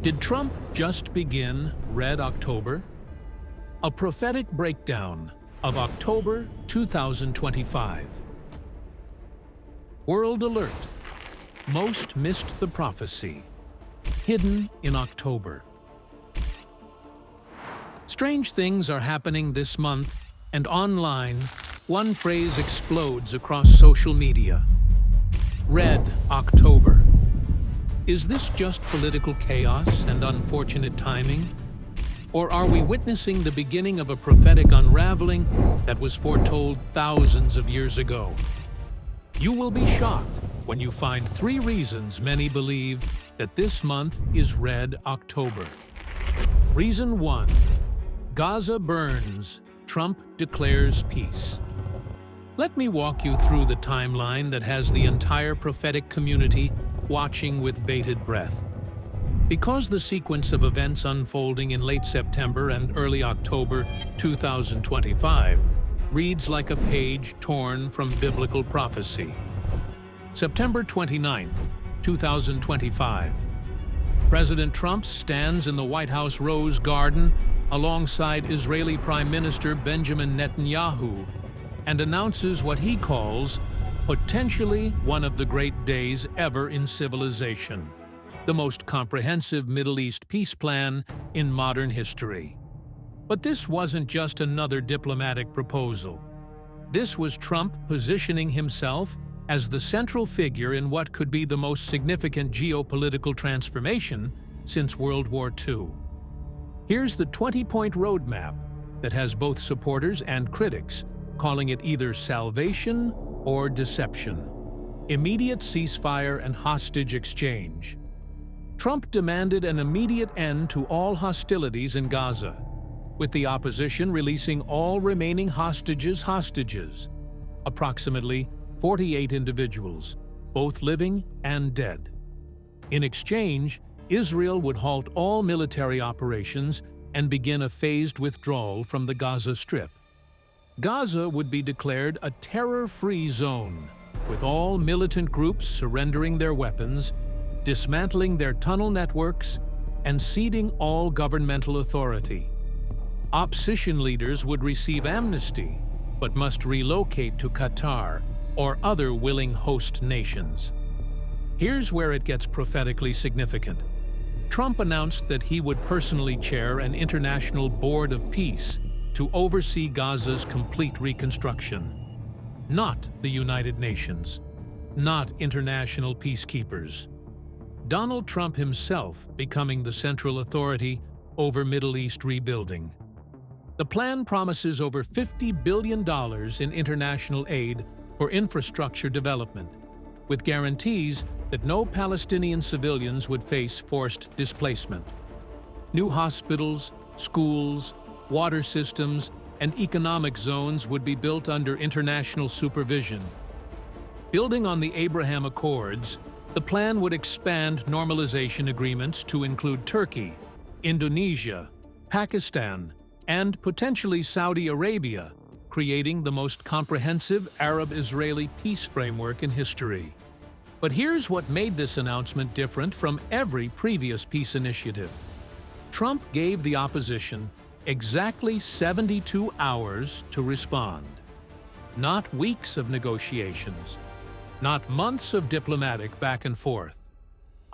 Did Trump just begin Red October? A prophetic breakdown of October 2025. World alert. Most missed the prophecy. Hidden in October. Strange things are happening this month, and online, one phrase explodes across social media. Red October. Is this just political chaos and unfortunate timing? Or are we witnessing the beginning of a prophetic unraveling that was foretold thousands of years ago? You will be shocked when you find 3 reasons many believe that this month is Red October. Reason 1. Gaza burns, Trump declares peace. Let me walk you through the timeline that has the entire prophetic community watching with bated breath. Because the sequence of events unfolding in late September and early October 2025 reads like a page torn from biblical prophecy. September 29, 2025. President Trump stands in the White House Rose Garden alongside Israeli Prime Minister Benjamin Netanyahu and announces what he calls potentially one of the great days ever in civilization, the most comprehensive Middle East peace plan in modern history. But this wasn't just another diplomatic proposal. This was Trump positioning himself as the central figure in what could be the most significant geopolitical transformation since World War II. Here's the 20-point roadmap that has both supporters and critics calling it either salvation or deception. Immediate ceasefire and hostage exchange. Trump demanded an immediate end to all hostilities in Gaza, with the opposition releasing all remaining hostages, approximately 48 individuals, both living and dead. In exchange, Israel would halt all military operations and begin a phased withdrawal from the Gaza Strip. Gaza would be declared a terror-free zone, with all militant groups surrendering their weapons, dismantling their tunnel networks, and ceding all governmental authority. Opposition leaders would receive amnesty, but must relocate to Qatar or other willing host nations. Here's where it gets prophetically significant. Trump announced that he would personally chair an international board of peace to oversee Gaza's complete reconstruction. Not the United Nations, not international peacekeepers. Donald Trump himself becoming the central authority over Middle East rebuilding. The plan promises over $50 billion in international aid for infrastructure development, with guarantees that no Palestinian civilians would face forced displacement. New hospitals, schools, water systems, and economic zones would be built under international supervision. Building on the Abraham Accords, the plan would expand normalization agreements to include Turkey, Indonesia, Pakistan, and potentially Saudi Arabia, creating the most comprehensive Arab-Israeli peace framework in history. But here's what made this announcement different from every previous peace initiative. Trump gave the opposition exactly 72 hours to respond. Not weeks of negotiations, not months of diplomatic back and forth.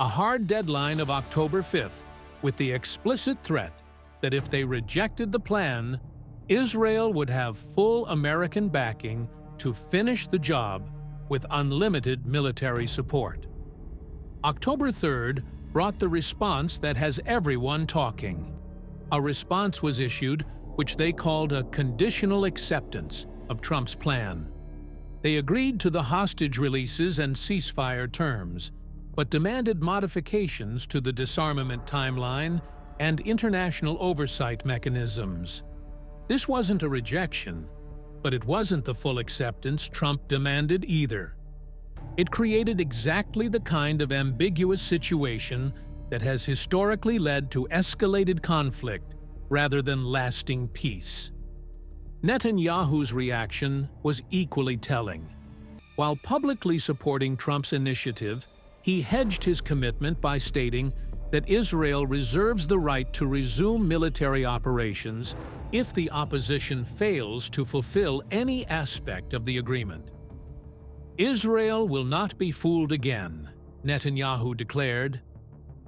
A hard deadline of October 5th, with the explicit threat that if they rejected the plan, Israel would have full American backing to finish the job with unlimited military support. October 3rd brought the response that has everyone talking. A response was issued which they called a conditional acceptance of Trump's plan. They agreed to the hostage releases and ceasefire terms, but demanded modifications to the disarmament timeline and international oversight mechanisms. This wasn't a rejection, but it wasn't the full acceptance Trump demanded either. It created exactly the kind of ambiguous situation that has historically led to escalated conflict rather than lasting peace. Netanyahu's reaction was equally telling. While publicly supporting Trump's initiative, he hedged his commitment by stating, that Israel reserves the right to resume military operations if the opposition fails to fulfill any aspect of the agreement. Israel will not be fooled again, Netanyahu declared.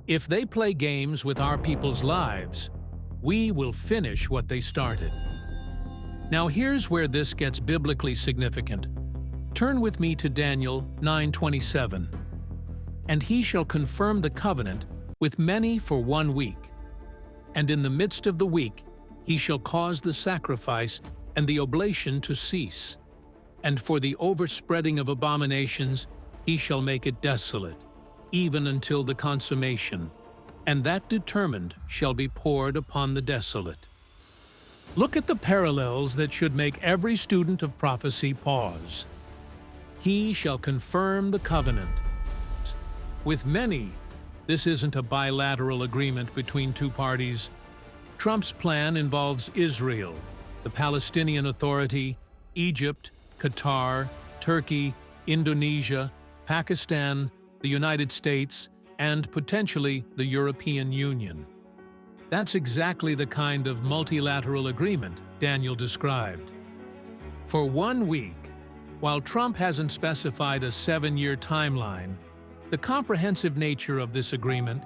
If they play games with our people's lives, we will finish what they started. Now here's where this gets biblically significant. Turn with me to Daniel 9:27. And he shall confirm the covenant with many for 1 week. And in the midst of the week he shall cause the sacrifice and the oblation to cease. And for the overspreading of abominations he shall make it desolate, even until the consummation, and that determined shall be poured upon the desolate. Look at the parallels that should make every student of prophecy pause. He shall confirm the covenant. With many, this isn't a bilateral agreement between two parties. Trump's plan involves Israel, the Palestinian Authority, Egypt, Qatar, Turkey, Indonesia, Pakistan, the United States, and potentially the European Union. That's exactly the kind of multilateral agreement Daniel described. For 1 week, while Trump hasn't specified a 7-year timeline, the comprehensive nature of this agreement,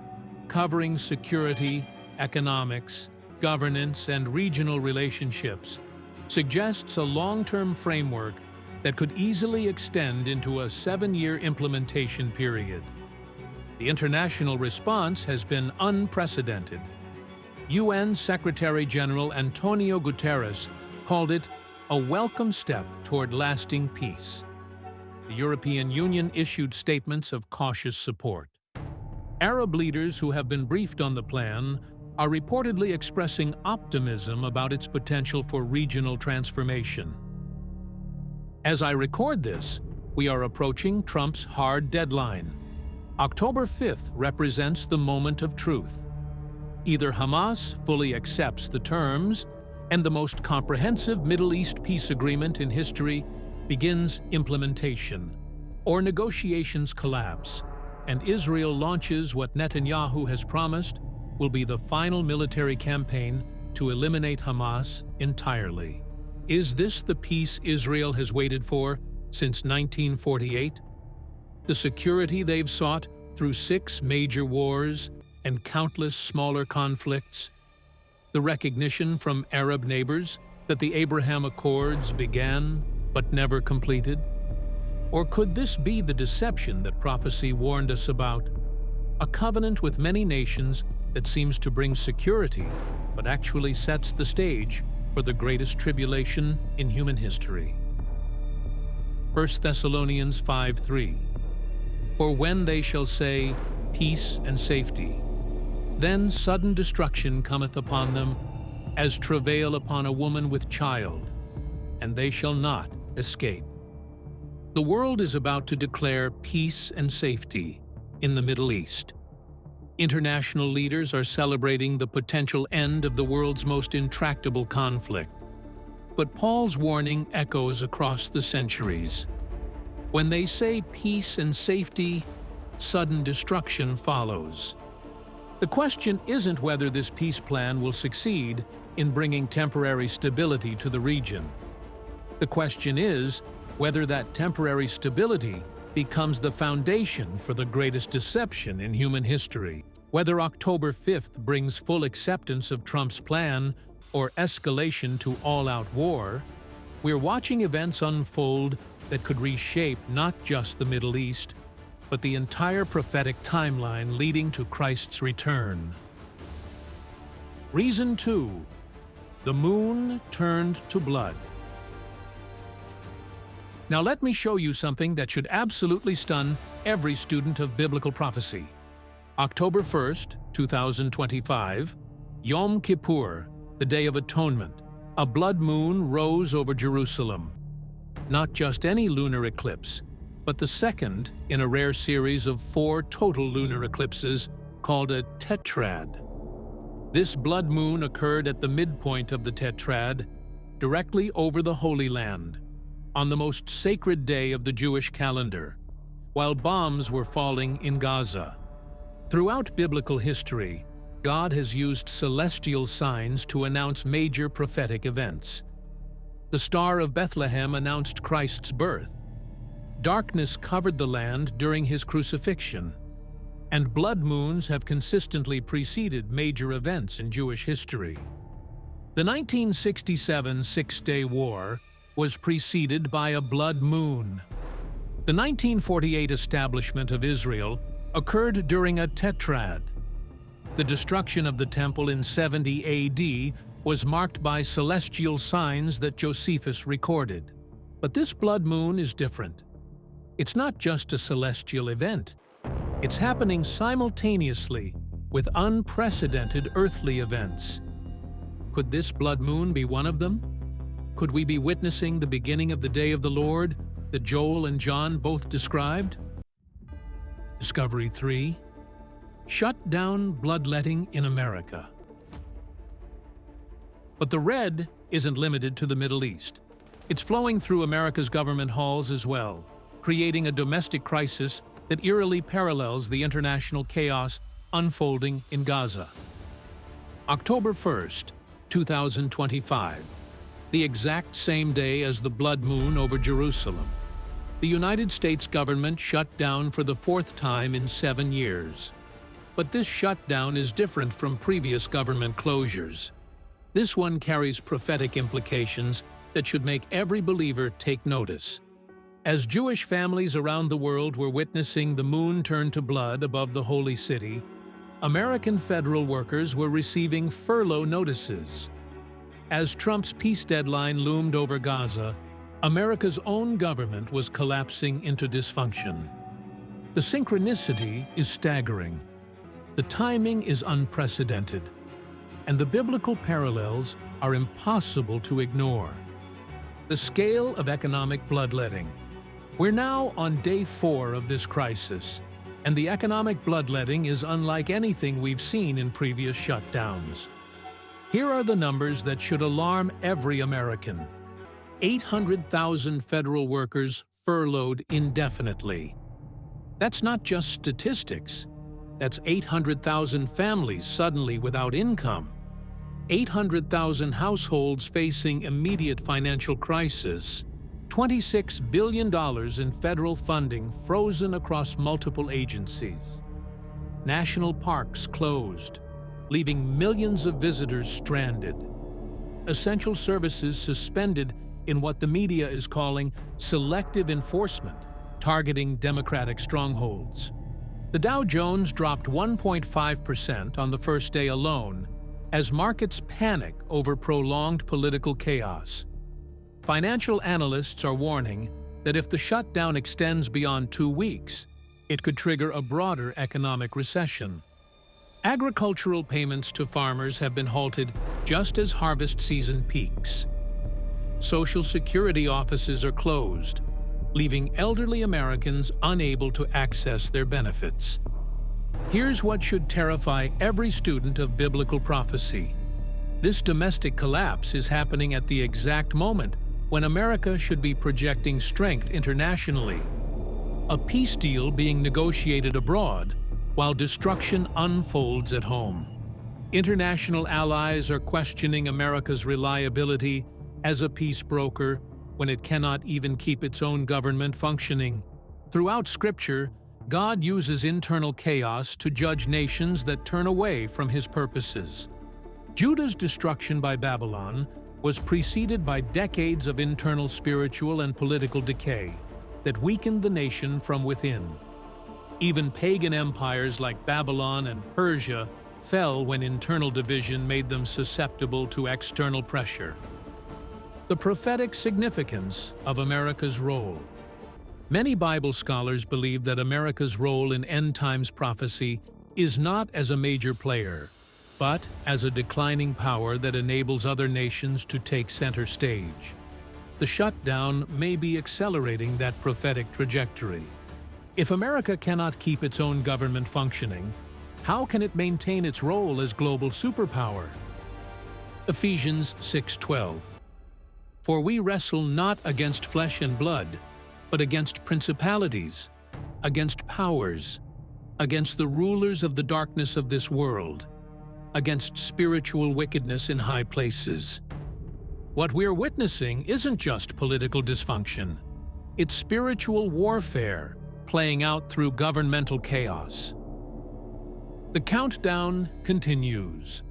covering security, economics, governance, and regional relationships, suggests a long-term framework that could easily extend into a 7-year implementation period. The international response has been unprecedented. UN Secretary-General Antonio Guterres called it a welcome step toward lasting peace. The European Union issued statements of cautious support. Arab leaders who have been briefed on the plan are reportedly expressing optimism about its potential for regional transformation. As I record this, we are approaching Trump's hard deadline. October 5th represents the moment of truth. Either Hamas fully accepts the terms, and the most comprehensive Middle East peace agreement in history begins implementation, or negotiations collapse, and Israel launches what Netanyahu has promised will be the final military campaign to eliminate Hamas entirely. Is this the peace Israel has waited for since 1948? The security they've sought through 6 major wars and countless smaller conflicts? The recognition from Arab neighbors that the Abraham Accords began but never completed? Or could this be the deception that prophecy warned us about? A covenant with many nations that seems to bring security, but actually sets the stage for the greatest tribulation in human history. 1 Thessalonians 5:3. For when they shall say, peace and safety, then sudden destruction cometh upon them, as travail upon a woman with child, and they shall not escape. The world is about to declare peace and safety in the Middle East. International leaders are celebrating the potential end of the world's most intractable conflict. But Paul's warning echoes across the centuries. When they say peace and safety, sudden destruction follows. The question isn't whether this peace plan will succeed in bringing temporary stability to the region. The question is whether that temporary stability becomes the foundation for the greatest deception in human history. Whether October 5th brings full acceptance of Trump's plan or escalation to all-out war, we're watching events unfold that could reshape not just the Middle East, but the entire prophetic timeline leading to Christ's return. Reason 2. The moon turned to blood. Now let me show you something that should absolutely stun every student of biblical prophecy. October 1st, 2025, Yom Kippur, the Day of Atonement, a blood moon rose over Jerusalem. Not just any lunar eclipse, but the second in a rare series of 4 total lunar eclipses called a tetrad. This blood moon occurred at the midpoint of the tetrad, directly over the Holy Land, on the most sacred day of the Jewish calendar, while bombs were falling in Gaza. Throughout biblical history, God has used celestial signs to announce major prophetic events. The Star of Bethlehem announced Christ's birth. Darkness covered the land during his crucifixion. And blood moons have consistently preceded major events in Jewish history. The 1967 Six-Day War was preceded by a blood moon. The 1948 establishment of Israel occurred during a tetrad. The destruction of the temple in 70 AD was marked by celestial signs that Josephus recorded. But this blood moon is different. It's not just a celestial event. It's happening simultaneously with unprecedented earthly events. Could this blood moon be one of them? Could we be witnessing the beginning of the day of the Lord that Joel and John both described? Discovery 3. Shutdown bloodletting in America. But the red isn't limited to the Middle East. It's flowing through America's government halls as well, creating a domestic crisis that eerily parallels the international chaos unfolding in Gaza. October 1st, 2025, the exact same day as the blood moon over Jerusalem, the United States government shut down for the fourth time in 7 years. But this shutdown is different from previous government closures. This one carries prophetic implications that should make every believer take notice. As Jewish families around the world were witnessing the moon turn to blood above the Holy City, American federal workers were receiving furlough notices. As Trump's peace deadline loomed over Gaza, America's own government was collapsing into dysfunction. The synchronicity is staggering. The timing is unprecedented. And the biblical parallels are impossible to ignore. The scale of economic bloodletting. We're now on day 4 of this crisis, and the economic bloodletting is unlike anything we've seen in previous shutdowns. Here are the numbers that should alarm every American. 800,000 federal workers furloughed indefinitely. That's not just statistics. That's 800,000 families suddenly without income. 800,000 households facing immediate financial crisis. $26 billion in federal funding frozen across multiple agencies. National parks closed, leaving millions of visitors stranded. Essential services suspended in what the media is calling selective enforcement, targeting Democratic strongholds. The Dow Jones dropped 1.5% on the first day alone as markets panic over prolonged political chaos. Financial analysts are warning that if the shutdown extends beyond 2 weeks, it could trigger a broader economic recession. Agricultural payments to farmers have been halted just as harvest season peaks. Social Security offices are closed, leaving elderly Americans unable to access their benefits. Here's what should terrify every student of biblical prophecy. This domestic collapse is happening at the exact moment when America should be projecting strength internationally. A peace deal being negotiated abroad while destruction unfolds at home. International allies are questioning America's reliability as a peace broker when it cannot even keep its own government functioning. Throughout Scripture, God uses internal chaos to judge nations that turn away from His purposes. Judah's destruction by Babylon was preceded by decades of internal spiritual and political decay that weakened the nation from within. Even pagan empires like Babylon and Persia fell when internal division made them susceptible to external pressure. The prophetic significance of America's role. Many Bible scholars believe that America's role in end-times prophecy is not as a major player, but as a declining power that enables other nations to take center stage. The shutdown may be accelerating that prophetic trajectory. If America cannot keep its own government functioning, how can it maintain its role as global superpower? Ephesians 6:12. For we wrestle not against flesh and blood, but against principalities, against powers, against the rulers of the darkness of this world, against spiritual wickedness in high places. What we're witnessing isn't just political dysfunction. It's spiritual warfare playing out through governmental chaos. The countdown continues.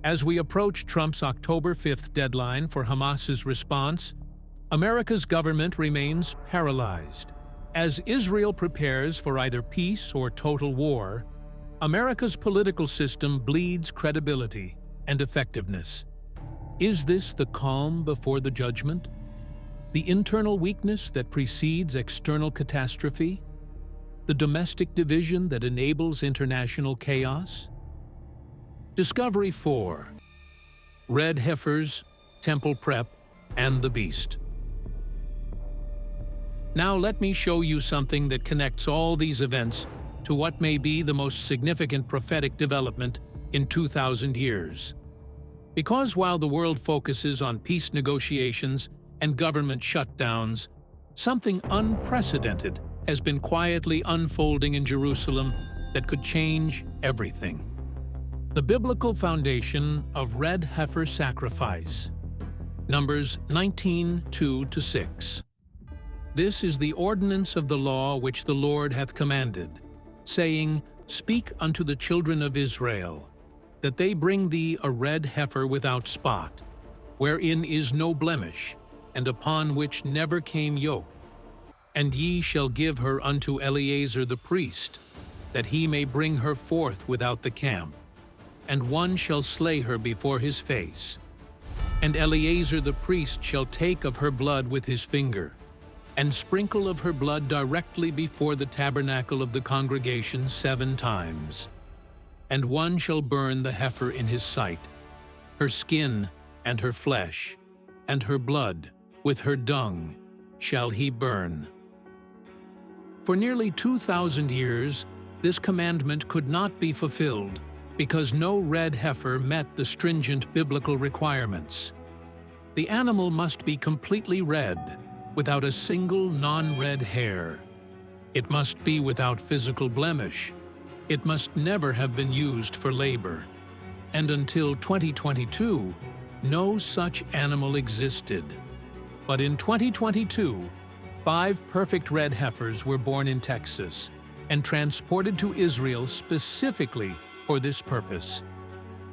As we approach Trump's October 5th deadline for Hamas's response, America's government remains paralyzed. As Israel prepares for either peace or total war, America's political system bleeds credibility and effectiveness. Is this the calm before the judgment? The internal weakness that precedes external catastrophe? The domestic division that enables international chaos? Discovery 4. Red Heifers, Temple Prep, and the Beast. Now let me show you something that connects all these events to what may be the most significant prophetic development in 2,000 years. Because while the world focuses on peace negotiations and government shutdowns, something unprecedented has been quietly unfolding in Jerusalem that could change everything. The biblical foundation of red heifer sacrifice. Numbers 19:2-6. This is the ordinance of the law which the Lord hath commanded, saying, Speak unto the children of Israel, that they bring thee a red heifer without spot, wherein is no blemish, and upon which never came yoke. And ye shall give her unto Eleazar the priest, that he may bring her forth without the camp. And one shall slay her before his face. And Eleazar the priest shall take of her blood with his finger, and sprinkle of her blood directly before the tabernacle of the congregation 7 times. And one shall burn the heifer in his sight, her skin and her flesh, and her blood with her dung shall he burn. For nearly 2,000 years, this commandment could not be fulfilled because no red heifer met the stringent biblical requirements. The animal must be completely red, without a single non-red hair. It must be without physical blemish. It must never have been used for labor. And until 2022, no such animal existed. But in 2022, 5 perfect red heifers were born in Texas and transported to Israel specifically for this purpose.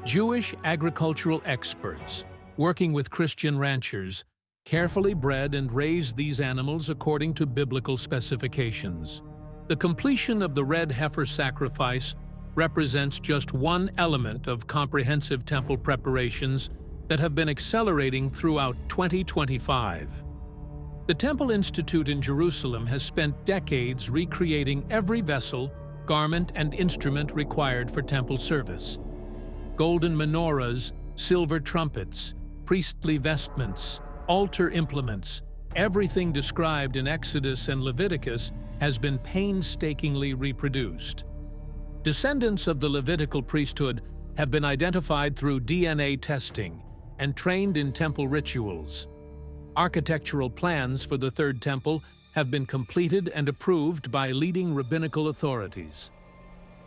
Jewish agricultural experts, working with Christian ranchers, carefully bred and raised these animals according to biblical specifications. The completion of the red heifer sacrifice represents just one element of comprehensive temple preparations that have been accelerating throughout 2025. The Temple Institute in Jerusalem has spent decades recreating every vessel, garment, and instrument required for temple service. Golden menorahs, silver trumpets, priestly vestments, altar implements, everything described in Exodus and Leviticus has been painstakingly reproduced. Descendants of the Levitical priesthood have been identified through DNA testing and trained in temple rituals. Architectural plans for the Third Temple have been completed and approved by leading rabbinical authorities.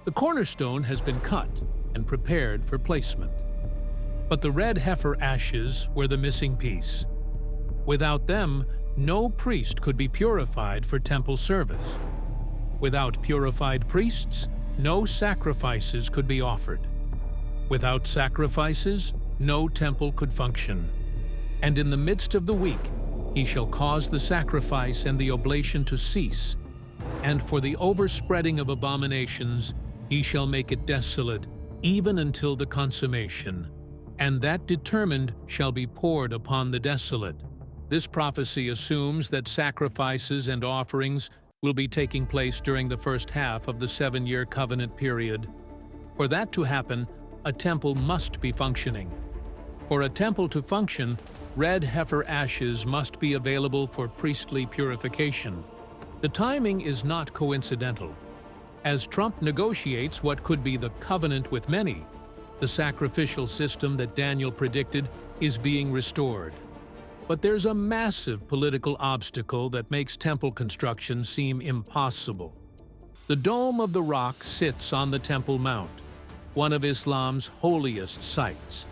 The cornerstone has been cut and prepared for placement. But the red heifer ashes were the missing piece. Without them, no priest could be purified for temple service. Without purified priests, no sacrifices could be offered. Without sacrifices, no temple could function. And in the midst of the week, he shall cause the sacrifice and the oblation to cease, and for the overspreading of abominations he shall make it desolate, even until the consummation, and that determined shall be poured upon the desolate. This prophecy assumes that sacrifices and offerings will be taking place during the first half of the 7-year covenant period. For that to happen, a temple must be functioning. For a temple to function, red heifer ashes must be available for priestly purification. The timing is not coincidental. As Trump negotiates what could be the covenant with many, the sacrificial system that Daniel predicted is being restored. But there's a massive political obstacle that makes temple construction seem impossible. The Dome of the Rock sits on the Temple Mount, one of Islam's holiest sites.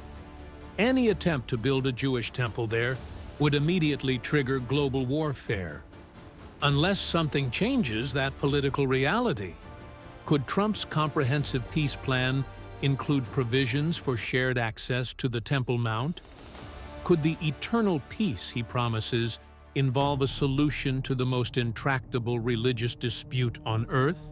Any attempt to build a Jewish temple there would immediately trigger global warfare. Unless something changes that political reality. Could Trump's comprehensive peace plan include provisions for shared access to the Temple Mount? Could the eternal peace he promises involve a solution to the most intractable religious dispute on earth?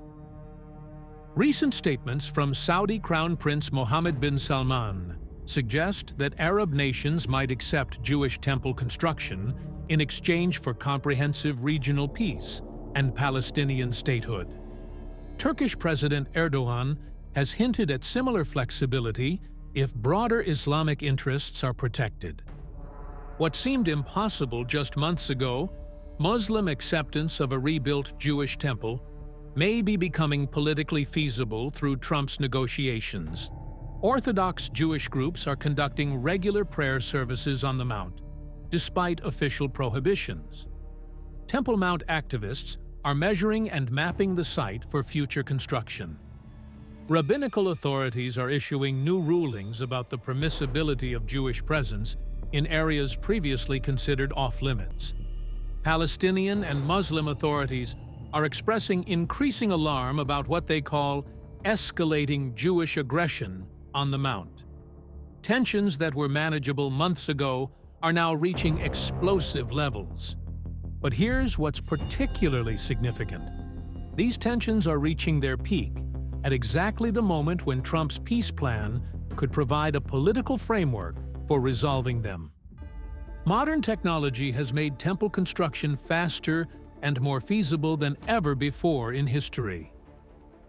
Recent statements from Saudi Crown Prince Mohammed bin Salman suggest that Arab nations might accept Jewish temple construction in exchange for comprehensive regional peace and Palestinian statehood. Turkish President Erdogan has hinted at similar flexibility if broader Islamic interests are protected. What seemed impossible just months ago, Muslim acceptance of a rebuilt Jewish temple, may be becoming politically feasible through Trump's negotiations. Orthodox Jewish groups are conducting regular prayer services on the Mount, despite official prohibitions. Temple Mount activists are measuring and mapping the site for future construction. Rabbinical authorities are issuing new rulings about the permissibility of Jewish presence in areas previously considered off-limits. Palestinian and Muslim authorities are expressing increasing alarm about what they call escalating Jewish aggression on the Mount. Tensions that were manageable months ago are now reaching explosive levels. But here's what's particularly significant. These tensions are reaching their peak at exactly the moment when Trump's peace plan could provide a political framework for resolving them. Modern technology has made temple construction faster and more feasible than ever before in history.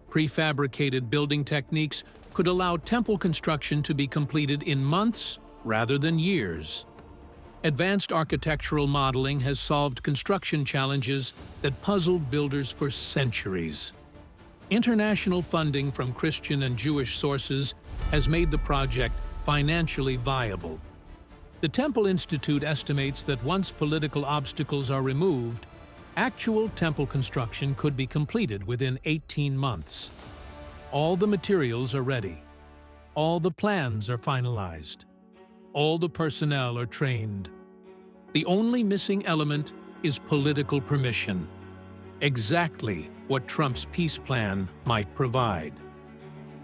Prefabricated building techniques could allow temple construction to be completed in months rather than years. Advanced architectural modeling has solved construction challenges that puzzled builders for centuries. International funding from Christian and Jewish sources has made the project financially viable. The Temple Institute estimates that once political obstacles are removed, actual temple construction could be completed within 18 months. All the materials are ready. All the plans are finalized. All the personnel are trained. The only missing element is political permission. Exactly what Trump's peace plan might provide.